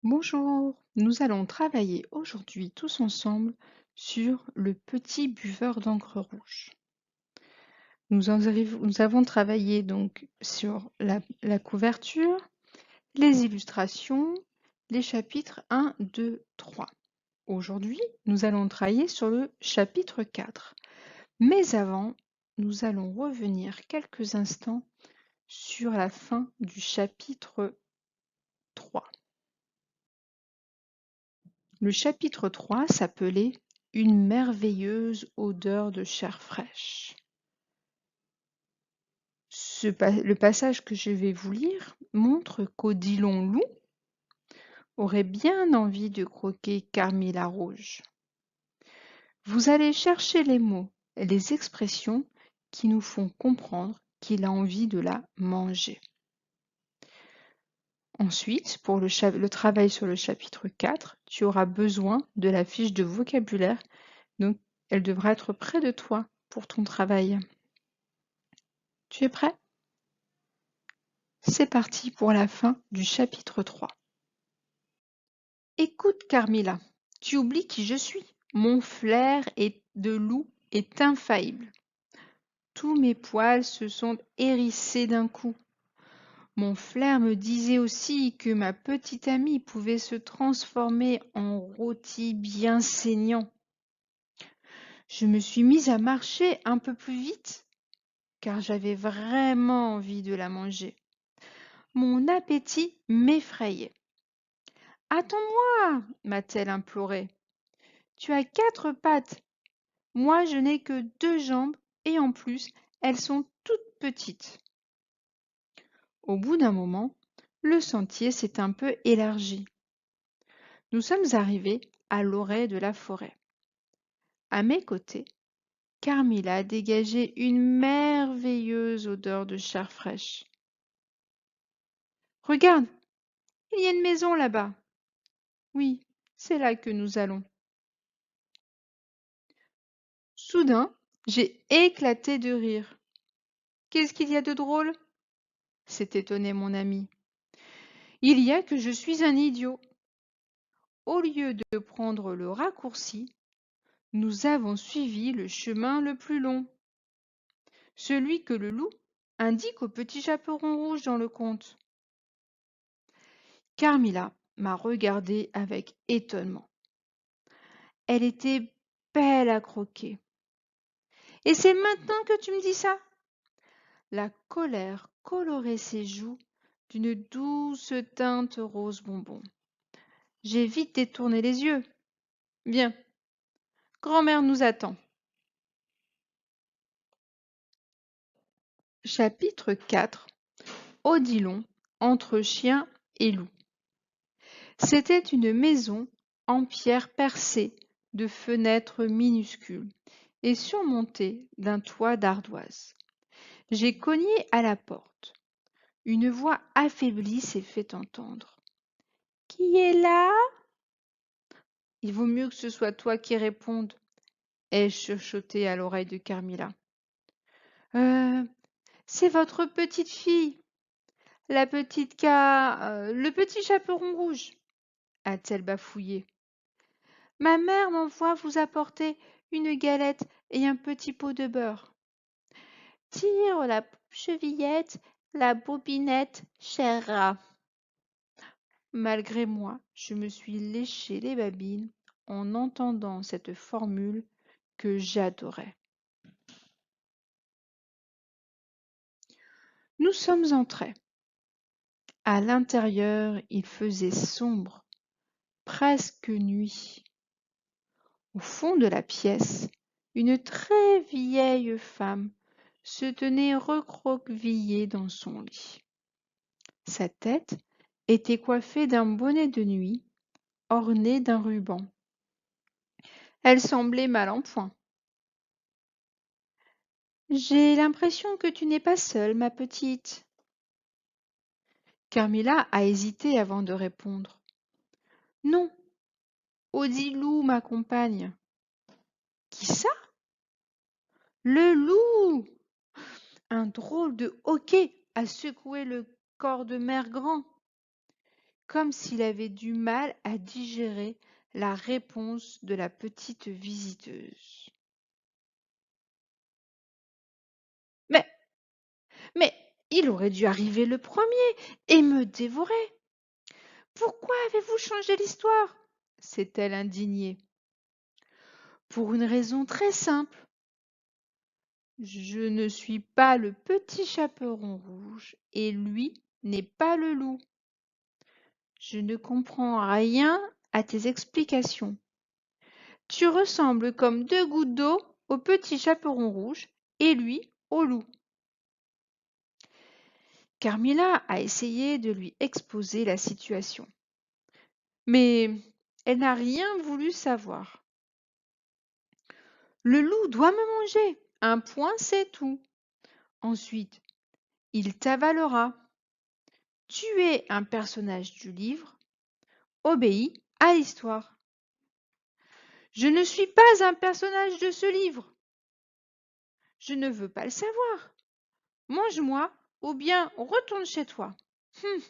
Bonjour, nous allons travailler aujourd'hui tous ensemble sur le petit buveur d'encre rouge. Nous avons travaillé donc sur la couverture, les illustrations, les chapitres 1, 2, 3. Aujourd'hui, nous allons travailler sur le chapitre 4. Mais avant, nous allons revenir quelques instants sur la fin du chapitre 3. Le chapitre 3 s'appelait Une merveilleuse odeur de chair fraîche. Le passage que je vais vous lire montre qu'Odilon Loup aurait bien envie de croquer Carmilla Rouge. Vous allez chercher les mots et les expressions qui nous font comprendre qu'il a envie de la manger. Ensuite, pour le travail sur le chapitre 4, tu auras besoin de la fiche de vocabulaire, donc elle devra être près de toi pour ton travail. Tu es prêt? C'est parti pour la fin du chapitre 3. Écoute, Carmilla, tu oublies qui je suis. Mon flair de loup est infaillible. Tous mes poils se sont hérissés d'un coup. Mon flair me disait aussi que ma petite amie pouvait se transformer en rôti bien saignant. Je me suis mise à marcher un peu plus vite, car j'avais vraiment envie de la manger. Mon appétit m'effrayait. Attends-moi, m'a-t-elle imploré. Tu as 4 pattes, moi je n'ai que 2 jambes et en plus elles sont toutes petites. Au bout d'un moment, le sentier s'est un peu élargi. Nous sommes arrivés à l'orée de la forêt. À mes côtés, Carmilla dégageait une merveilleuse odeur de chair fraîche. Regarde, il y a une maison là-bas. Oui, c'est là que nous allons. Soudain, j'ai éclaté de rire. Qu'est-ce qu'il y a de drôle? S'est étonné mon ami. Il y a que je suis un idiot. Au lieu de prendre le raccourci, nous avons suivi le chemin le plus long, celui que le loup indique au petit chaperon rouge dans le conte. Carmilla m'a regardé avec étonnement. Elle était belle à croquer. Et c'est maintenant que tu me dis ça? La colère colorait ses joues d'une douce teinte rose bonbon. J'ai vite détourné les yeux. Viens, grand-mère nous attend. Chapitre 4. Odilon entre chien et loup. C'était une maison en pierre percée de fenêtres minuscules et surmontée d'un toit d'ardoise. J'ai cogné à la porte. Une voix affaiblie s'est fait entendre. Qui est là? Il vaut mieux que ce soit toi qui réponde, ai-je chuchoté à l'oreille de Carmilla. Euh, c'est votre petite fille, le petit chaperon rouge, a-t-elle bafouillé. Ma mère m'envoie vous apporter une galette et un petit pot de beurre. Tire la chevillette, la bobinette, cher rat. Malgré moi, je me suis léché les babines en entendant cette formule que j'adorais. Nous sommes entrés. À l'intérieur, il faisait sombre, presque nuit. Au fond de la pièce, une très vieille femme se tenait recroquevillée dans son lit. Sa tête était coiffée d'un bonnet de nuit orné d'un ruban. Elle semblait mal en point. J'ai l'impression que tu n'es pas seule, ma petite. Carmilla a hésité avant de répondre. Non, Odilou m'accompagne. Qui ça? Le loup! Un drôle de hoquet a secoué le corps de Mère Grand. comme s'il avait du mal à digérer la réponse de la petite visiteuse. Mais, mais, il aurait dû arriver le premier et me dévorer. Pourquoi avez-vous changé l'histoire? S'est-elle indignée. Pour une raison très simple. Je ne suis pas le petit chaperon rouge et lui n'est pas le loup. Je ne comprends rien à tes explications. Tu ressembles comme deux gouttes d'eau au petit chaperon rouge et lui au loup. Carmilla a essayé de lui exposer la situation. Mais elle n'a rien voulu savoir. Le loup doit me manger. Un point, c'est tout. Ensuite, il t'avalera. Tu es un personnage du livre. Obéis à l'histoire. Je ne suis pas un personnage de ce livre. Je ne veux pas le savoir. Mange-moi ou bien retourne chez toi. Hum,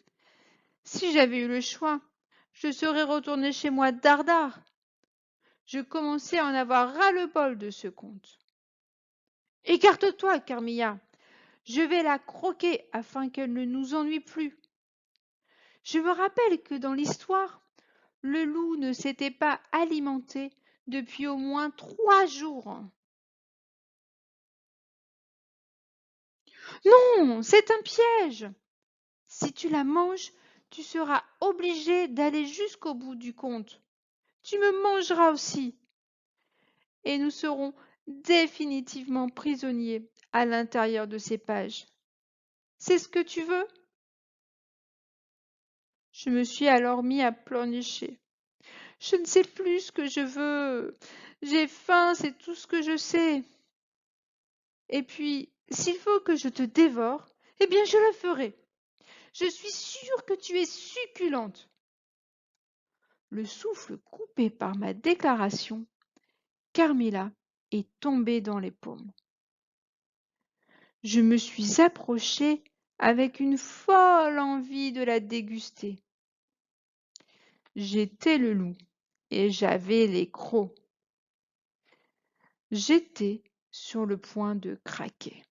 si j'avais eu le choix, je serais retournée chez moi dardard. Je commençais à en avoir ras-le-bol de ce conte. Écarte-toi, Carmilla. Je vais la croquer afin qu'elle ne nous ennuie plus. Je me rappelle que dans l'histoire, le loup ne s'était pas alimenté depuis au moins 3 jours. Non, c'est un piège. Si tu la manges, tu seras obligé d'aller jusqu'au bout du conte. Tu me mangeras aussi. Et nous serons définitivement prisonniers à l'intérieur de ces pages. C'est ce que tu veux? Je me suis alors mis à pleurnicher. Je ne sais plus ce que je veux. J'ai faim, c'est tout ce que je sais. Et puis, s'il faut que je te dévore, eh bien je le ferai. Je suis sûre que tu es succulente. Le souffle coupé par ma déclaration, Carmilla est tombée dans les pommes. Je me suis approchée avec une folle envie de la déguster. J'étais le loup et j'avais les crocs. J'étais sur le point de craquer.